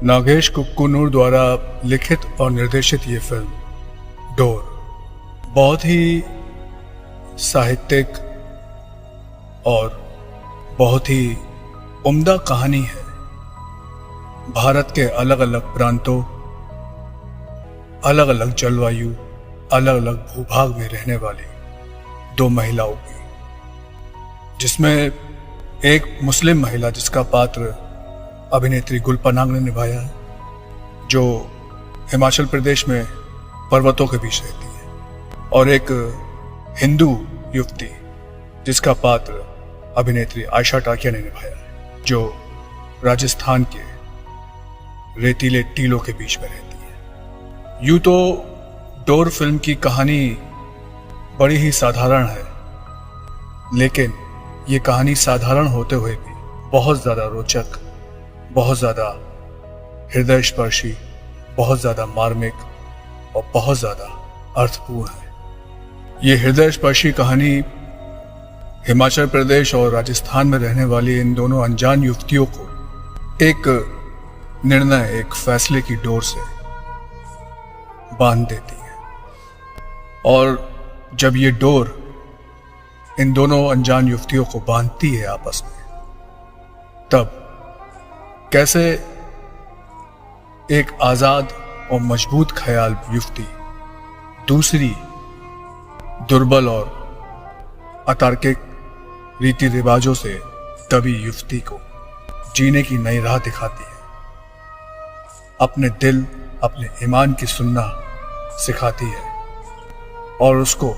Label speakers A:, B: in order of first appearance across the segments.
A: नागेश कुक्कुनूर द्वारा लिखित और निर्देशित ये फिल्म डोर बहुत ही साहित्यिक और बहुत ही उम्दा कहानी है। भारत के अलग अलग प्रांतों, अलग अलग जलवायु, अलग अलग भूभाग में रहने वाली दो महिलाओं की, जिसमें एक मुस्लिम महिला जिसका पात्र अभिनेत्री गुलपनाग ने निभाया है, जो हिमाचल प्रदेश में पर्वतों के बीच रहती है, और एक हिंदू युवती जिसका पात्र अभिनेत्री आयशा टाकिया ने निभाया है, जो राजस्थान के रेतीले टीलों के बीच में रहती है। यूं तो डोर फिल्म की कहानी बड़ी ही साधारण है, लेकिन ये कहानी साधारण होते हुए भी बहुत ज़्यादा रोचक, बहुत ज़्यादा हृदय स्पर्शी, बहुत ज़्यादा मार्मिक और बहुत ज़्यादा अर्थपूर्ण है। ये हृदय स्पर्शी कहानी हिमाचल प्रदेश और राजस्थान में रहने वाली इन दोनों अनजान युवतियों को एक निर्णय, एक फैसले की डोर से बांध देती है। और जब ये डोर इन दोनों अनजान युवतियों को बांधती है आपस में, तब कैसे एक आजाद और मजबूत ख्याल युवती दूसरी दुर्बल और अतार्किक रीति रिवाजों से दबी युवती को जीने की नई राह दिखाती है, अपने दिल, अपने ईमान की सुनना सिखाती है और उसको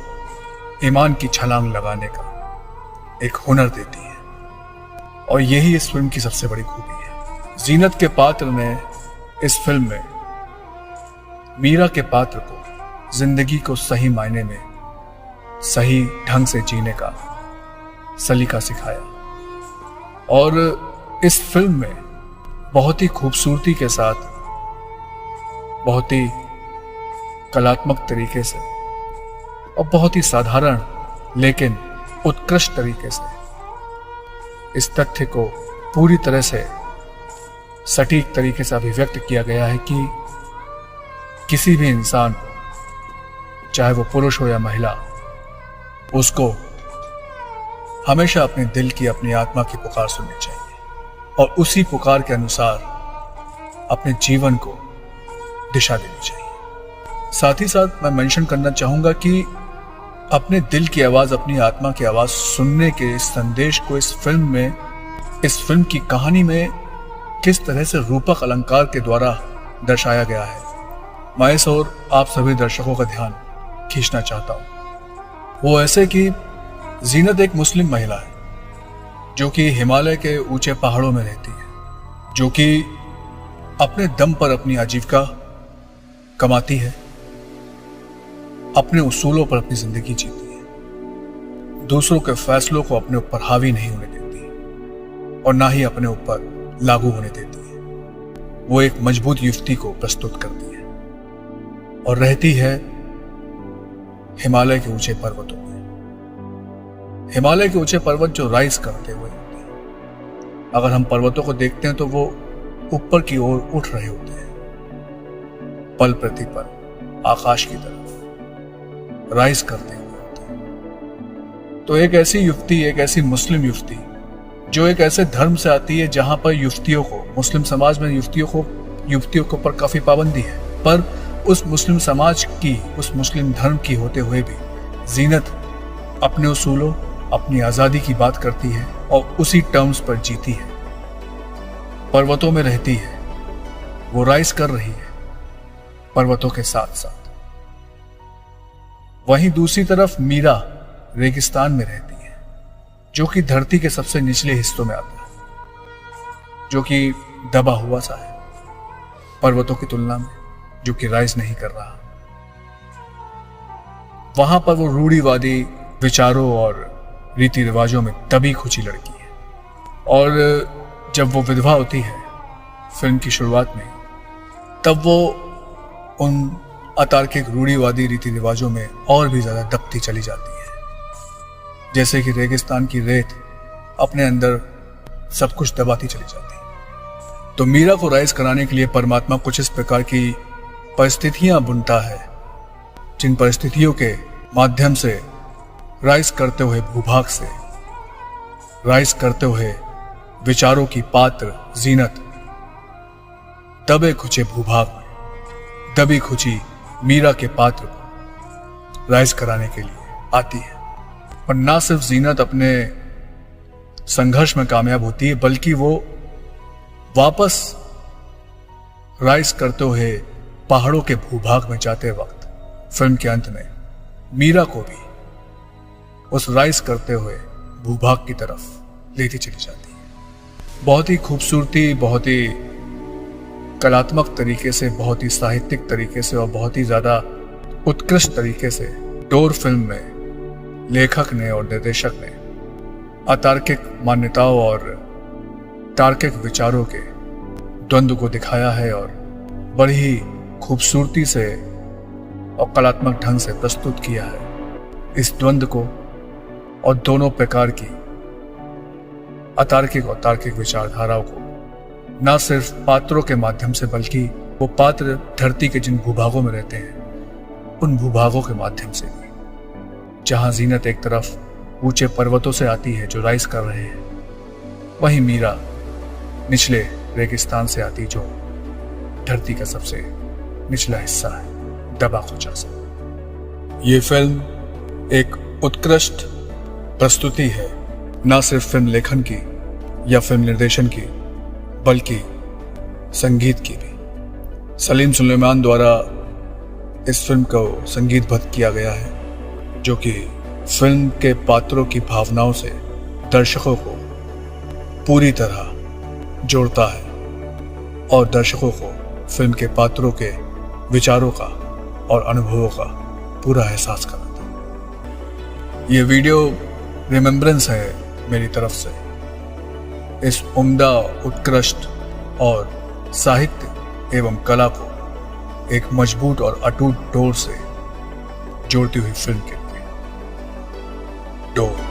A: ईमान की छलांग लगाने का एक हुनर देती है। और यही इस फिल्म की सबसे बड़ी खूबी है। जीनत के पात्र ने इस फिल्म में मीरा के पात्र को जिंदगी को सही मायने में सही ढंग से जीने का सलीका सिखाया, और इस फिल्म में बहुत ही खूबसूरती के साथ, बहुत ही कलात्मक तरीके से और बहुत ही साधारण लेकिन उत्कृष्ट तरीके से इस तथ्य को पूरी तरह से सटीक तरीके से अभिव्यक्त किया गया है कि किसी भी इंसान को, चाहे वो पुरुष हो या महिला, उसको हमेशा अपने दिल की, अपनी आत्मा की पुकार सुननी चाहिए और उसी पुकार के अनुसार अपने जीवन को दिशा देनी चाहिए। साथ ही साथ मैं मेंशन करना चाहूंगा कि अपने दिल की आवाज, अपनी आत्मा की आवाज सुनने के इस संदेश को इस फिल्म में, इस फिल्म की कहानी में किस तरह से रूपक अलंकार के द्वारा दर्शाया गया है, मैं इस ओर आप सभी दर्शकों का ध्यान खींचना चाहता हूं। वो ऐसे कि जीनत एक मुस्लिम महिला है जो कि हिमालय के ऊंचे पहाड़ों में रहती है, जो कि अपने दम पर अपनी आजीविका कमाती है, अपने उसूलों पर अपनी जिंदगी जीती है, दूसरों के फैसलों को अपने ऊपर हावी नहीं होने देती और ना ही अपने ऊपर लागू होने देती है। वो एक मजबूत युवती को प्रस्तुत करती है और रहती है हिमालय के ऊंचे पर्वतों में। हिमालय के ऊंचे पर्वत जो राइज करते हुए होते हैं, अगर हम पर्वतों को देखते हैं तो वो ऊपर की ओर उठ रहे होते हैं, पल प्रति पल आकाश की तरफ राइज करते हुए होते हैं। तो एक ऐसी युवती, एक ऐसी मुस्लिम युवती जो एक ऐसे धर्म से आती है जहां पर युवतियों को, मुस्लिम समाज में युवतियों के ऊपर काफी पाबंदी है, पर उस मुस्लिम समाज की, उस मुस्लिम धर्म की होते हुए भी जीनत अपने उसूलों, अपनी आजादी की बात करती है और उसी टर्म्स पर जीती है। पर्वतों में रहती है, वो राइज कर रही है पर्वतों के साथ साथ। वहीं दूसरी तरफ मीरा रेगिस्तान में रहती है, जो कि धरती के सबसे निचले हिस्सों में आता है, जो कि दबा हुआ सा है पर्वतों की तुलना में, जो कि राइज नहीं कर रहा। वहां पर वो रूढ़िवादी विचारों और रीति रिवाजों में दबी खुची लड़की है, और जब वो विधवा होती है फिल्म की शुरुआत में, तब वो उन अतार्किक रूढ़िवादी रीति रिवाजों में और भी ज्यादा दबती चली जाती है, जैसे कि रेगिस्तान की रेत अपने अंदर सब कुछ दबाती चली जाती है। तो मीरा को राइज कराने के लिए परमात्मा कुछ इस प्रकार की परिस्थितियां बुनता है, जिन परिस्थितियों के माध्यम से राइज करते हुए भूभाग से, राइज करते हुए विचारों की पात्र जीनत दबे खुचे भूभाग में दबी खुची मीरा के पात्र को राइज कराने के लिए आती है। और ना सिर्फ जीनत अपने संघर्ष में कामयाब होती है, बल्कि वो वापस राइज करते हुए पहाड़ों के भूभाग में जाते वक्त फिल्म के अंत में मीरा को भी उस राइज करते हुए भूभाग की तरफ लेती चली जाती है। बहुत ही खूबसूरती, बहुत ही कलात्मक तरीके से, बहुत ही साहित्यिक तरीके से और बहुत ही ज्यादा उत्कृष्ट तरीके से डोर फिल्म में लेखक ने और निर्देशक ने अतार्किक मान्यताओं और तार्किक विचारों के द्वंद्व को दिखाया है और बड़ी ही खूबसूरती से और कलात्मक ढंग से प्रस्तुत किया है। इस द्वंद्व को और दोनों प्रकार की अतार्किक और तार्किक विचारधाराओं को न सिर्फ पात्रों के माध्यम से, बल्कि वो पात्र धरती के जिन भूभागों में रहते हैं उन भूभागों के माध्यम से भी, जहां जीनत एक तरफ ऊंचे पर्वतों से आती है जो राइज कर रहे हैं, वहीं मीरा निचले रेगिस्तान से आती जो धरती का सबसे निचला हिस्सा है, दबा कुचा सा। ये फिल्म एक उत्कृष्ट प्रस्तुति है, न सिर्फ फिल्म लेखन की या फिल्म निर्देशन की, बल्कि संगीत की भी। सलीम सुलेमान द्वारा इस फिल्म को संगीतबद्ध किया गया है, जो कि फिल्म के पात्रों की भावनाओं से दर्शकों को पूरी तरह जोड़ता है और दर्शकों को फिल्म के पात्रों के विचारों का और अनुभवों का पूरा एहसास कराता है। ये वीडियो रिमेम्बरेंस है मेरी तरफ से इस उम्दा, उत्कृष्ट और साहित्य एवं कला को एक मजबूत और अटूट डोर से जोड़ती हुई फिल्म के लिए। डोर।